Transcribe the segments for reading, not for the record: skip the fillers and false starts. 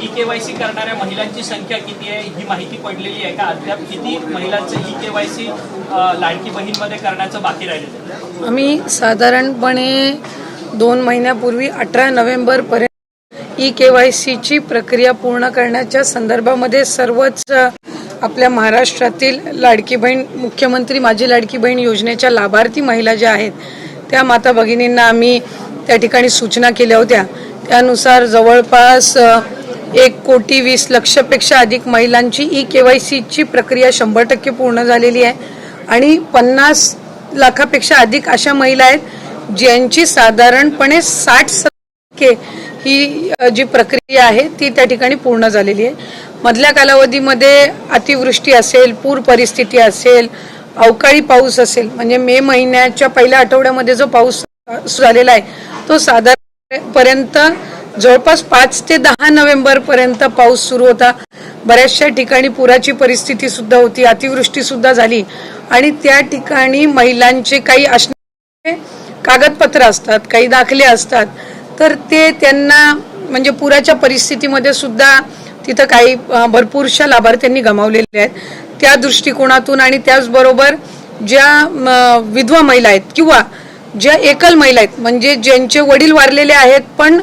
E-KYC करणाऱ्या महिलांची संख्या किती आहे ही माहिती पडलेली आहे का? अद्याप किती महिलांचं ई-केवायसी लाडकी बहीणमध्ये करण्याचं बाकी राहिलेलं? आम्ही साधारणपणे 2 महिन्यापूर्वी 18 नोव्हेंबरपर्यंत ई-केवायसीची प्रक्रिया पूर्ण करण्याच्या संदर्भामध्ये सर्वच आपल्या महाराष्ट्रातील लाडकी बहीण मुख्यमंत्री माझी लाडकी बहीण योजनेच्या लाभार्थी महिला ज्या आहेत त्या माता भगिनींना आम्ही त्या ठिकाणी सूचना केल्या होत्या। त्यानुसार जवळपास 1,20,00,000पेक्षा अधिक महिलांची ई-केवायसीची प्रक्रिया 100% पूर्ण झालेली आहे आणि 50 लाखापेक्षा अधिक अशा महिला आहेत ज्यांची साधारणपणे 60% ही जी प्रक्रिया आहे ती त्या ठिकाणी पूर्ण झालेली आहे। मधल्या कालावधीमध्ये अतिवृष्टी असेल, पूर परिस्थिती असेल, अवकाळी पाऊस असेल, म्हणजे मे महिन्याच्या पहिल्या आठवड्यामध्ये जो पाऊस झालेला आहे तो साधारणपर्यंत जवळपास 5 ते 10 नोव्हेंबरपर्यंत पाऊस सुरू होता। बऱ्याचशा ठिकाणी पुराची परिस्थिती सुद्धा होती, अतिवृष्टी सुद्धा झाली आणि त्या ठिकाणी महिलांचे काही असणारे कागदपत्र असतात, काही दाखले असतात, तर ते त्यांना म्हणजे पुराच्या परिस्थितीमध्ये सुद्धा तिथं काही भरपूरशा लाभार्थ्यांनी गमावलेले आहेत। त्या दृष्टिकोनातून आणि त्याचबरोबर ज्या विधवा महिला आहेत किंवा ज्या एकल महिला आहेत म्हणजे ज्यांचे वडील वारलेले आहेत पण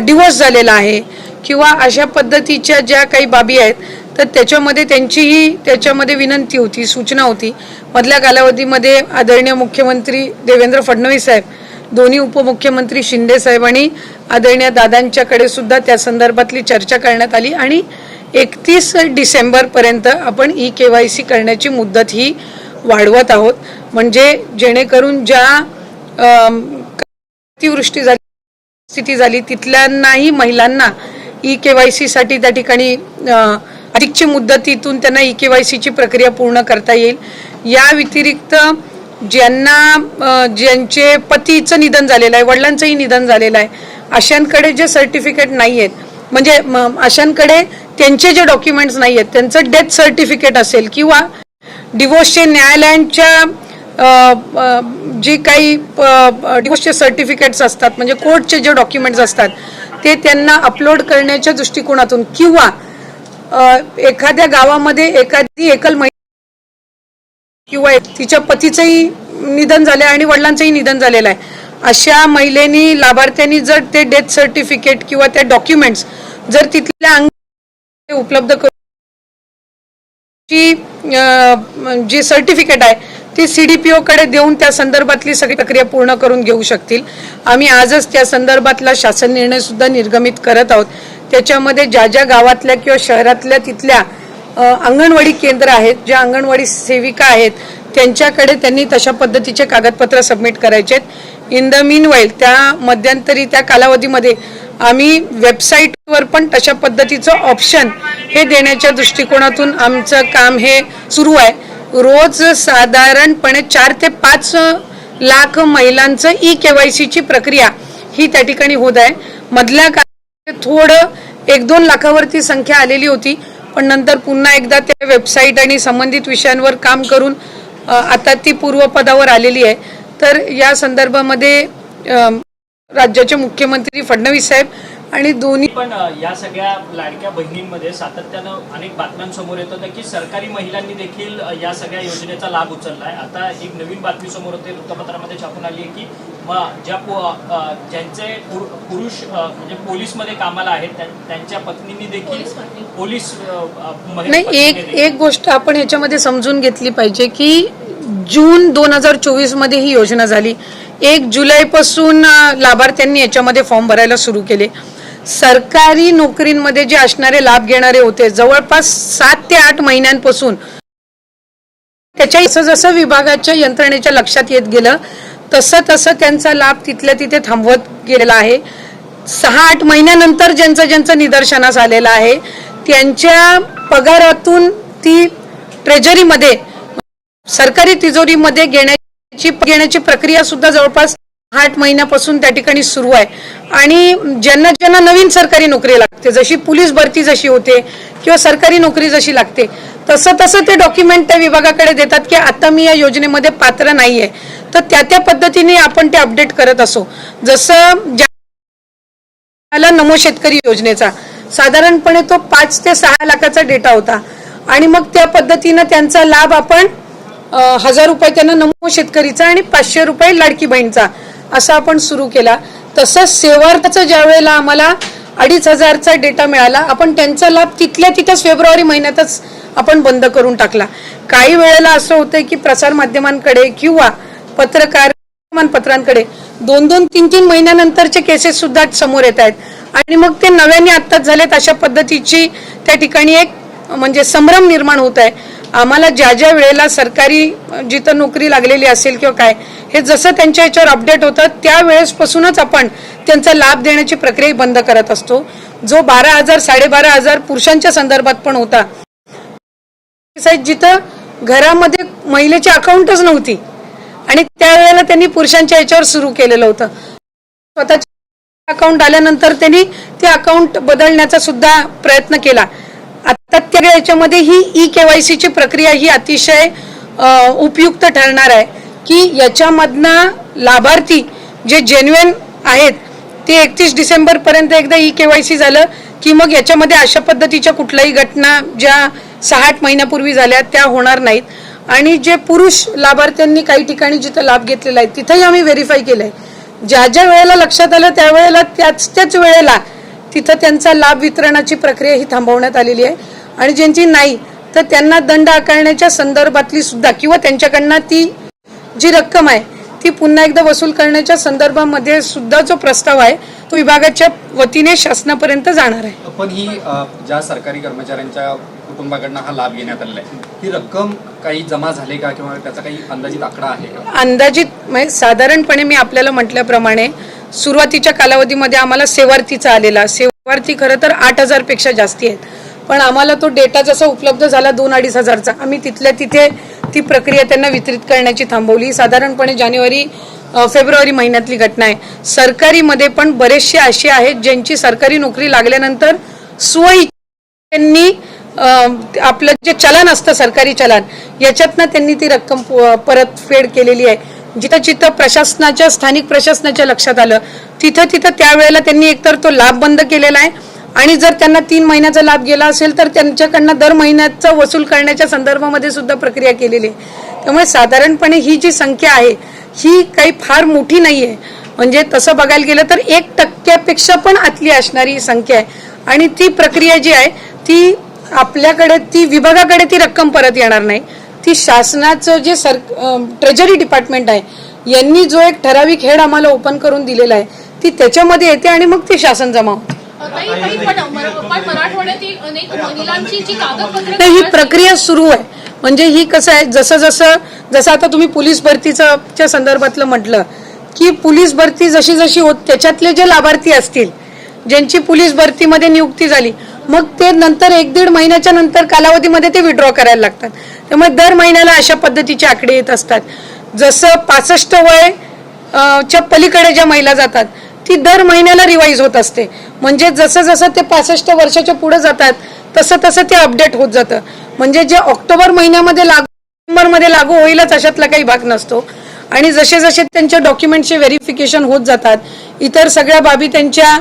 डिवोर्स झालेला आहे किंवा अशा पद्धतीच्या ज्या काही बाबी आहेत तर त्याच्यामध्ये त्यांचीही त्याच्यामध्ये विनंती होती, सूचना होती। मधल्या कालावधीमध्ये आदरणीय मुख्यमंत्री देवेंद्र फडणवीस साहेब, दोन्ही उपमुख्यमंत्री शिंदे साहेब आणि आदरणीय दादांच्याकडे सुद्धा त्या संदर्भातली चर्चा करण्यात आली आणि 31 डिसेंबरपर्यंत आपण ई-केवायसी करण्याची मुदत ही वाढवत आहोत, म्हणजे जेणेकरून ज्या अतिवृष्टी झाली स्थिती झाली तिथल्यांनाही महिलांना ई-केवायसीसाठी त्या ठिकाणी अधिकची मुदतीतून त्यांना ई-केवायसीची प्रक्रिया पूर्ण करता येईल। या व्यतिरिक्त ज्यांचे पतीचं निधन झालेलं आहे, वडिलांचंही निधन झालेलं आहे, अशांकडे जे सर्टिफिकेट नाही आहेत म्हणजे अशांकडे त्यांचे जे डॉक्युमेंट्स नाही आहेत, त्यांचं डेथ सर्टिफिकेट असेल किंवा डिवोर्सचे न्यायालयांच्या जे काही डिवोर्सचे सर्टिफिकेट्स असतात म्हणजे कोर्टचे जे डॉक्युमेंट्स असतात ते त्यांना अपलोड करण्याच्या दृष्टिकोनातून किंवा एखाद्या गावामध्ये एखादी एकल महिला किंवा तिच्या पतीचंही निधन झालं आणि वडिलांचंही निधन झालेलं आहे, अशा महिलेनी लाभार्थ्यांनी जर ते डेथ सर्टिफिकेट किंवा ते डॉक्युमेंट्स जर तिथल्या उपलब्ध करून जी सर्टिफिकेट आहे ती CDPO कडे देऊन त्या संदर्भातली सगळी प्रक्रिया पूर्ण करून घेऊ शकतील। आम्ही आजच त्या संदर्भातला शासन निर्णय सुद्धा निर्गमित करत आहोत। त्याच्यामध्ये ज्या ज्या गावातल्या किंवा शहरातल्या तिथल्या अंगणवाडी केंद्र आहेत, ज्या अंगणवाडी सेविका आहेत त्यांच्याकडे त्यांनी तशा पद्धतीचे कागदपत्र सबमिट करायचे आहेत। इन द मीन वाईल त्या मध्यंतरी त्या कालावधीमध्ये आम्ही वेबसाईटवर पण तशा पद्धतीचं ऑप्शन हे देण्याच्या दृष्टिकोनातून आमचं काम हे सुरू आहे। रोज साधारणपणे 4 ते 5 लाख महिलांचं ई-केवायसीची प्रक्रिया ही त्या ठिकाणी होत आहे। मधल्या काळात थोडं 1-2 लाखावरती संख्या आलेली होती, पण नंतर पुन्हा एकदा त्या वेबसाईट आणि संबंधित विषयांवर काम करून आता ती पूर्वपदावर आलेली आहे। तर या संदर्भामध्ये राज्याचे मुख्यमंत्री फडणवीस साहेब आणि दोन्ही पण या सगळ्या लाडक्या बहिणींमध्ये सातत्यानं अनेक बातम्यांसमोर येत होत्या की सरकारी महिलांनी देखील या सगळ्या योजनेचा लाभ उचललाय। आता एक नवीन बातमी समोर होते, वृत्तपत्रामध्ये छापून आली आहे की ज्यांचे पुरुष म्हणजे पोलीसमध्ये कामाला आहेत त्यांच्या पत्नींनी देखील पोलीस नाही, एक गोष्ट आपण ह्याच्यामध्ये समजून घेतली पाहिजे की जून 2024 मध्ये ही योजना झाली। 1 जुलैपासून लाभार्थ्यांनी याच्यामध्ये फॉर्म भरायला सुरू केले। सरकारी नोकरींमध्ये जे असणारे लाभ घेणारे होते जवळपास 7 ते 8 महिन्यांपासून त्याच्या जसं विभागाच्या यंत्रणेच्या लक्षात येत गेलं तसं तसं त्यांचा लाभ तिथल्या तिथे थांबवत गेलेला आहे। 6-8 महिन्यानंतर ज्यांचं निदर्शनास आलेलं आहे त्यांच्या पगारातून ती ट्रेजरीमध्ये सरकारी तिजोरीमध्ये घेण्याची प्रक्रिया सुद्धा जवळपास 8 महिन्यापासून त्या ठिकाणी सुरू आहे। आणि ज्यांना नवीन सरकारी नोकरी लागते, जशी पोलीस भरती जशी होते किंवा सरकारी नोकरी जशी लागते तसं ते डॉक्युमेंट त्या विभागाकडे देतात की आता मी या योजनेमध्ये पात्र नाहीये, तर त्या पद्धतीने आपण ते अपडेट करत असो। जसं ज्याला नमो शेतकरी योजनेचा साधारणपणे तो 5 ते 6 लाखाचा डेटा होता आणि मग त्या पद्धतीनं त्यांचा लाभ आपण 1000 रुपये त्यांना नमो शेतकरीचा आणि 500 रुपये लाडकी बहीणचा असा आपण सुरू केला. तसंच सेवार्थाचं ज्या वेळेला आम्हाला 2500चा डेटा मिळाला, आपण त्यांचा लाभ तिथल्या तिथंच फेब्रुवारी महिन्यातच आपण बंद करून टाकला. काही वेळेला असं होतंय की प्रसारमाध्यमांकडे किंवा वर्तमानपत्रांकडे 2-2, 3-3 महिन्यानंतरचे केसेस सुद्धा समोर येत आहेत आणि मग ते नव्याने आत्ताच झालेत अशा पद्धतीची त्या ठिकाणी एक म्हणजे संभ्रम निर्माण होत आहे. आम्हाला ज्या ज्या वेळेला सरकारी जिथं नोकरी लागलेली असेल किंवा काय हे जसं त्यांच्या याच्यावर अपडेट होतं त्यावेळेसपासूनच आपण त्यांचा लाभ देण्याची प्रक्रिया बंद करत असतो. जो 12,000 12,500 पुरुषांच्या संदर्भात पण होता, जिथं घरामध्ये महिलेची अकाउंटच नव्हती आणि त्यावेळेला त्यांनी पुरुषांच्या याच्यावर सुरू केलेलं होतं. स्वतःचे अकाउंट आल्यानंतर त्यांनी ते अकाउंट बदलण्याचा सुद्धा प्रयत्न केला. आता त्या याच्यामध्ये ही ई-KYC ची प्रक्रिया ही अतिशय उपयुक्त ठरणार आहे की याच्यामधनं लाभार्थी जे जेन्युइन आहेत ते 31 डिसेंबर पर्यंत एकदा ई-KYC झालं की मग याच्यामध्ये अशा पद्धतीच्या कुठल्याही घटना ज्या 6-8 महिन्यापूर्वी झाल्या त्या होणार नाहीत. आणि जे पुरुष लाभार्थ्यांनी काही ठिकाणी जिथं लाभ घेतलेला आहे तिथंही आम्ही व्हेरीफाय केलंय. ज्या ज्या वेळेला लक्षात आलं त्यावेळेला त्याच वेळेला तिथं त्यांचा लाभ वितरणाची प्रक्रिया ही थांबवण्यात आलेली आहे आणि ज्यांची नाही तर त्यांना दंड आकारण्याच्या संदर्भातली सुद्धा किंवा त्यांच्याकडनं ती जी रक्कम आहे ती पुन्हा एकदा वसूल करण्याच्या संदर्भामध्ये सुद्धा जो प्रस्ताव आहे तो विभागाच्या वतीने शासनापर्यंत जाणार आहे. पण ही ज्या सरकारी कर्मचाऱ्यांच्या कुटुंबाकडनं हा लाभ घेण्यात आलेला आहे ही रक्कम काही जमा झाली का किंवा त्याचा काही अंदाजित आकडा आहे का? अंदाजित म्हणजे साधारणपणे मी आपल्याला म्हटल्याप्रमाणे सुरुवातीच्या कालावधीमध्ये आम्हाला सेवार्थीचा आलेला सेवार्थी खरं तर 8,000 पेक्षा जास्ती आहेत, पण आम्हाला तो डेटा जसा उपलब्ध झाला 2-2.5 हजारचा आम्ही तिथल्या तिथे ती प्रक्रिया त्यांना वितरित करण्याची थांबवली. साधारणपणे फेब्रुवारी महिन्यातली घटना आहे. सरकारीमध्ये पण बरेचसे असे आहेत ज्यांची सरकारी नोकरी लागल्यानंतर त्यांनी आपलं जे चलन असतं सरकारी चलन याच्यातनं त्यांनी ती रक्कम परतफेड केलेली आहे. जिथं जिथं प्रशासनाच्या स्थानिक प्रशासनाच्या लक्षात आलं तिथं त्यावेळेला त्यांनी एकतर तो लाभ बंद केलेला आहे आणि जर त्यांना 3 महिन्याचा लाभ गेला असेल तर त्यांच्याकडनं दर महिन्याचा वसूल करण्याच्या संदर्भामध्ये सुद्धा प्रक्रिया केलेली आहे. त्यामुळे साधारणपणे ही जी संख्या आहे ही काही फार मोठी नाही आहे. म्हणजे तसं बघायला गेलं तर 1% पण आतली असणारी संख्या आहे आणि ती प्रक्रिया जी आहे ती आपल्याकडे ती विभागाकडे ती रक्कम परत येणार नाही. ती शासनाचं जे ट्रेजरी डिपार्टमेंट आहे यांनी जो एक ठराविक हेड आम्हाला ओपन करून दिलेला आहे ती त्याच्यामध्ये येते आणि मग ती शासन जमा होते. ही प्रक्रिया सुरू आहे. म्हणजे ही कसं आहे जसं आता तुम्ही पोलीस भरतीच्या संदर्भातलं म्हटलं की पोलीस भरती जशी जशी होत त्याच्यातले जे लाभार्थी असतील ज्यांची पोलीस भरतीमध्ये नियुक्ती झाली मग ते नंतर 1-1.5 महिन्याच्या नंतर कालावधीमध्ये ते विड्रॉ करायला लागतात. त्यामुळे दर महिन्याला अशा पद्धतीचे आकडे येत असतात. जसं 65 वय च्या पलीकडे ज्या महिला जातात ती दर महिन्याला रिवाईज होत असते. म्हणजे जसं जसं ते 65 वर्षाच्या पुढे जातात तसं तसं ते अपडेट होत जातं. म्हणजे जे ऑक्टोबर महिन्यामध्ये नोव्हेंबरमध्ये लागू होईलच अशातला काही भाग नसतो आणि जसे जसे त्यांच्या डॉक्युमेंटचे व्हेरिफिकेशन होत जातात इतर सगळ्या बाबी त्यांच्या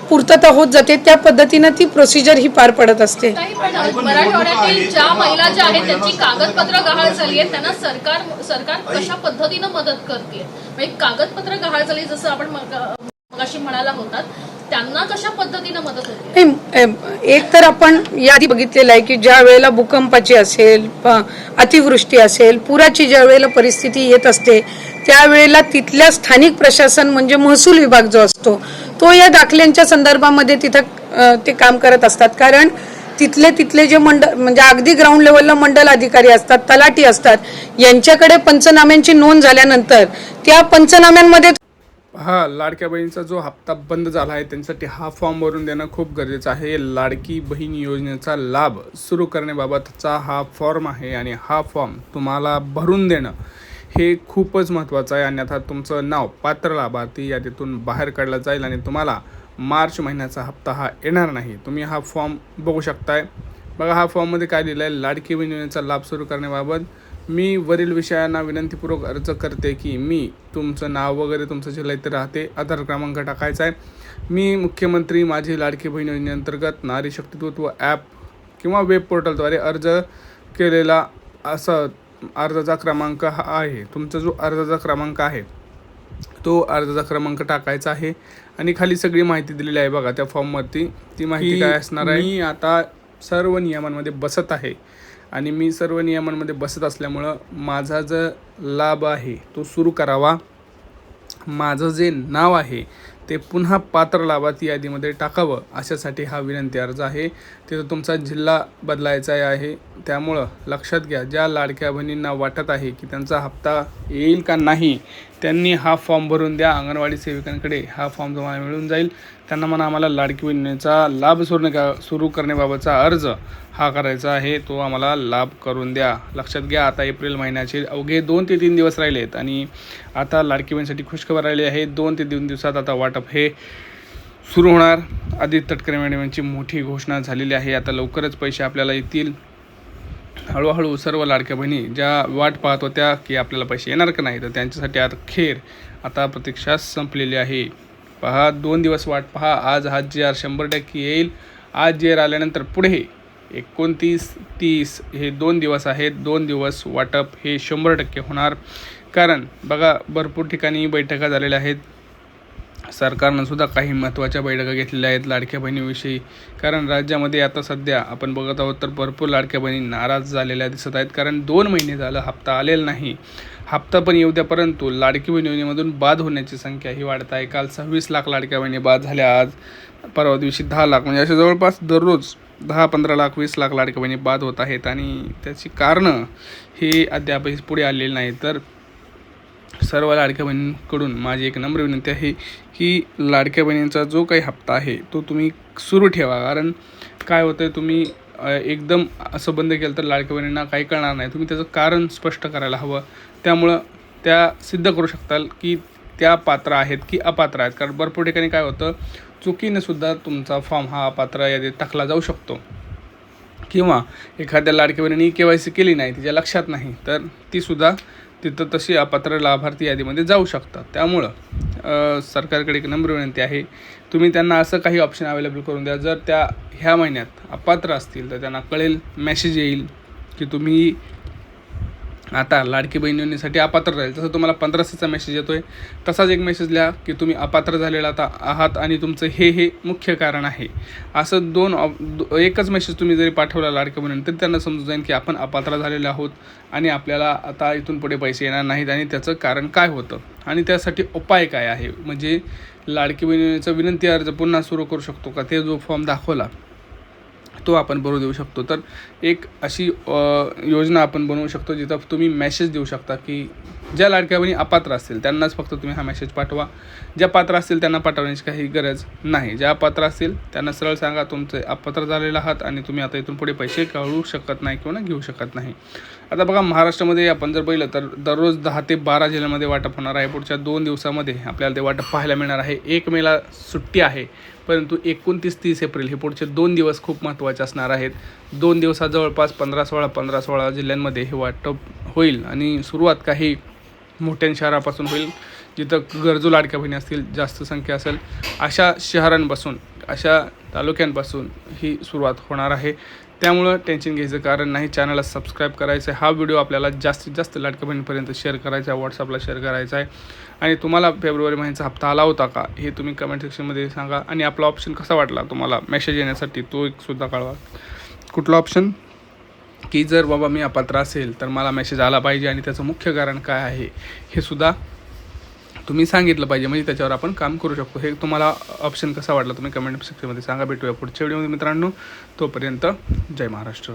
पूर्तता होत जाते त्या पद्धतीने ती प्रोसिजर ही पार पडत असते. मराठवाड्यातील ज्या महिला ज्या आहेत त्यांची कागदपत्र गहाळ झाली आहेत त्यांना सरकार कशा पद्धतीनं मदत करते? म्हणजे कागदपत्र गहाळ झाली जसं आपण मगाशी म्हणाला होतात त्यांना कशा पद्धतीनं मदत होते? एक तर आपण यादी बघितलेलं आहे की ज्या वेळेला भूकंपाची असेल अतिवृष्टी असेल पुराची ज्या वेळेला परिस्थिती येत असते त्यावेळेला तिथल्या स्थानिक प्रशासन म्हणजे महसूल विभाग जो असतो तो या दाखल्यांच्या संदर्भामध्ये तिथं ते काम करत असतात. कारण तिथले जे मंडळ म्हणजे अगदी ग्राउंड लेवलला मंडल अधिकारी असतात तलाठी असतात यांच्याकडे पंचनाम्यांची नोंद झाल्यानंतर त्या पंचनाम्यांमध्ये लाडक्या बहिणीचा जो हप्ता बंद झाला आहे त्यांच्यासाठी हा फॉर्म भरून देणं खूप गरजेचं आहे. लाडकी बहीण योजनेचा लाभ सुरू करण्याबाबतचा हा फॉर्म आहे आणि हा फॉर्म तुम्हाला भरून देणं हे खूपच महत्त्वाचं आहे. अन्यथा तुमचं नाव पात्र लाभार्थी यादीतून बाहेर काढलं जाईल आणि तुम्हाला मार्च महिन्याचा हप्ता हा येणार नाही. तुम्ही हा फॉर्म बघू शकताय. बघा हा फॉर्ममध्ये काय लिहिलं आहे, लाडकी बहीण योजनेचा लाभ सुरू करण्याबाबत मी वरील विषयांना विनंतीपूर्वक अर्ज करते की मी तुमचं नाव वगैरे तुमचं जिल्हा इथे राहते आधार क्रमांक टाकायचा आहे मी मुख्यमंत्री माझी लाडकी बहीण योजनेअंतर्गत नारी शक्तित्व ॲप किंवा वेब पोर्टलद्वारे अर्ज केलेला असा अर्जाचा क्रमांक हा आहे. तुमचा जो अर्जाचा क्रमांक आहे तो अर्जाचा क्रमांक टाकायचा आहे आणि खाली सगळी माहिती दिलेली आहे बघा त्या फॉर्मवरती. ती माहिती काय असणार आहे, मी आता सर्व नियमांमध्ये बसत आहे आणि मी सर्व नियमांमध्ये बसत असल्यामुळं माझा जो लाभ आहे तो सुरू करावा. माझं जे नाव आहे ते पुन्हा पात्र लाभार्थी यादीमध्ये टाकावं अशासाठी हा विनंती अर्ज आहे. तिथं तुमचा जिल्हा बदलायचा आहे. त्यामुळं लक्षात घ्या, ज्या लाडक्या बहिणींना वाटत आहे की त्यांचा हप्ता येईल का नाही त्यांनी हा फॉर्म भरून द्या. अंगणवाडी सेविकांकडे हा फॉर्म तुम्हाला मिळून जाईल. त्यांना म्हणा आम्हाला लाडकी बहिणीचा लाभ सुरू करण्याबाबतचा अर्ज हा करायचा आहे, तो आम्हाला लाभ करून द्या. लक्षात घ्या, आता एप्रिल महिन्याचे अवघे 2 ते 3 दिवस राहिले आहेत आणि आता लाडकी बहिणीसाठी खुशखबर राहिली आहे. 2 ते 3 दिवसात आता वाटप हे सुरू होणार. आदित्य तटकरे मॅडम यांची मोठी घोषणा झालेली आहे. आता लवकरच पैसे आपल्याला येतील. हळूहळू सर्व लाडक्या बहिणी ज्या वाट पाहत होत्या की आपल्याला पैसे येणार का नाही, तर त्यांच्यासाठी आता प्रतीक्षा संपलेली आहे. पहा, 2 दिवस वाट पहा. आज हा JR 100% येईल. आज JR आल्यानंतर पुढे 29, 30 हे 2 दिवस आहेत. 2 दिवस वाटप हे 100% होणार. कारण बघा, भरपूर ठिकाणी बैठका झालेल्या आहेत. सरकारनं सुद्धा काही महत्त्वाच्या बैठका घेतलेल्या आहेत लाडक्या बहिणीविषयी. कारण राज्यामध्ये आता सध्या आपण बघत आहोत तर भरपूर लाडक्या बहिणी नाराज झालेल्या दिसत आहेत. कारण 2 महिने झालं हप्ता आलेला नाही. हप्ता पण येऊ द्या, परंतु लाडकी बहीण योजनेमधून बाद होण्याची संख्या ही वाढत आहे. काल 26 लाख लाडक्या बहिणी बाद झाल्या. आज परवा दिवशी 10 लाख, म्हणजे असे जवळपास दररोज 10-15 लाख 20 लाख लाडक्या बहिणी बाद होत आहेत. आणि त्याची कारणं ही अद्यापही पुढे आलेली नाही. तर सर्व लाडक्या बहिणींकडून माझी एक नम्र विनंती आहे की लाडक्या बहिणींचा जो काही हप्ता आहे तो तुम्ही सुरू ठेवा. कारण काय होतं, तुम्ही एकदम असं बंद केलं तर लाडक्या बहिणींना काही कळणार नाही. तुम्ही त्याचं कारण स्पष्ट करायला हवं. त्यामुळं त्या सिद्ध करू शकताल की त्या पात्र आहेत की अपात्र आहेत. कारण भरपूर ठिकाणी काय होतं, चुकीने सुद्धा तुमचा फॉर्म हा अपात्र यादीत टाकला जाऊ शकतो. किंवा एखाद्या लाडक्या बहिणीने KYC केली नाही, तिच्या लक्षात नाही, तर तीसुद्धा तिथं तशी अपात्र लाभार्थी यादीमध्ये जाऊ शकतात. त्यामुळं सरकारकडे एक नम्र विनंती आहे, तुम्ही त्यांना असं काही ऑप्शन अवेलेबल करून द्या. जर त्या ह्या महिन्यात अपात्र असतील तर त्यांना कळेल, मेसेज येईल की तुम्ही आता लाडकी बहीण योजनेसाठी अपात्र राहील. तसं तुम्हाला 1500चा मेसेज येतो आहे, तसाच एक मेसेज लिहा की तुम्ही अपात्र झालेला आता आहात आणि तुमचं हे मुख्य कारण आहे. असं एकच मेसेज तुम्ही जरी पाठवला लाडक्या बहिणींना तरी त्यांना समजून जाईल की आपण अपात्र झालेले आहोत आणि आपल्याला आता इथून पुढे पैसे येणार नाहीत आणि त्याचं कारण काय होतं आणि त्यासाठी उपाय काय आहे. म्हणजे लाडकी बहीण योजनेचा विनंती अर्ज पुन्हा सुरू करू शकतो का, ते जो फॉर्म दाखवला तो आपण भरू देऊ शकतो. तर एक अशी योजना आपण बनवू शकतो जिथं तुम्ही मेसेज देऊ शकता की ज्या लाडक्या बहिणी अपात्र असतील त्यांनाच फक्त तुम्ही हा मेसेज पाठवा. ज्या पात्र असतील त्यांना पाठवण्याची काही गरज नाही. ज्या पात्र असतील त्यांना सरळ सांगा तुमचे अपात्र झालेले आहात आणि तुम्ही आता इथून पुढे पैसे काढू शकत नाही किंवा घेऊ शकत नाही. आता बघा, महाराष्ट्रामध्ये आपण जर पाहिलं तर दररोज 10 ते 12 जिल्ह्यांमध्ये वाटप होणार आहे. पुढच्या 2 दिवसामध्ये आपल्याला ते वाटप पाहायला मिळणार आहे. 1 मेला सुट्टी आहे, परंतु 29-30 एप्रिल हे पुढचे 2 दिवस खूप महत्त्वाचे असणार आहेत. 2 दिवसात जवळपास 15-16 जिल्ह्यांमध्ये हे वाटप होईल आणि सुरुवात काही मोठ्या शहरापासून होईल. जिथं गरजू लाडक्या बहिणी असतील, जास्त संख्या असेल, अशा शहरांपासून, अशा तालुक्यांपासून ही सुरुवात होणार आहे. त्यामुळं टेन्शन घ्यायचं कारण नाही. चॅनलला सबस्क्राईब करायचं आहे. हा व्हिडिओ आपल्याला जास्तीत जास्त लाडक्या बहिणीपर्यंत शेअर करायचा आहे, व्हॉट्सअपला शेअर करायचा आहे. आणि तुम्हाला फेब्रुवारी महिन्याचा हप्ता आला होता का हे तुम्ही कमेंट सेक्शनमध्ये सांगा. आणि आपला ऑप्शन कसा वाटला तुम्हाला मेसेज येण्यासाठी तो एक सुद्धा कळवा. कुठला ऑप्शन की जर बाबा मी अपात्र असेल तर मला मेसेज आला पाहिजे आणि त्याचं मुख्य कारण काय आहे हे सुद्धा तुम्ही सांगितलं पाहिजे. म्हणजे त्याच्यावर आपण काम करू शकतो. हे तुम्हाला ऑप्शन कसा वाटला तुम्ही कमेंट सेक्शनमध्ये सांगा. भेटूया पुढच्या व्हिडिओमध्ये मित्रांनो. तोपर्यंत जय महाराष्ट्र.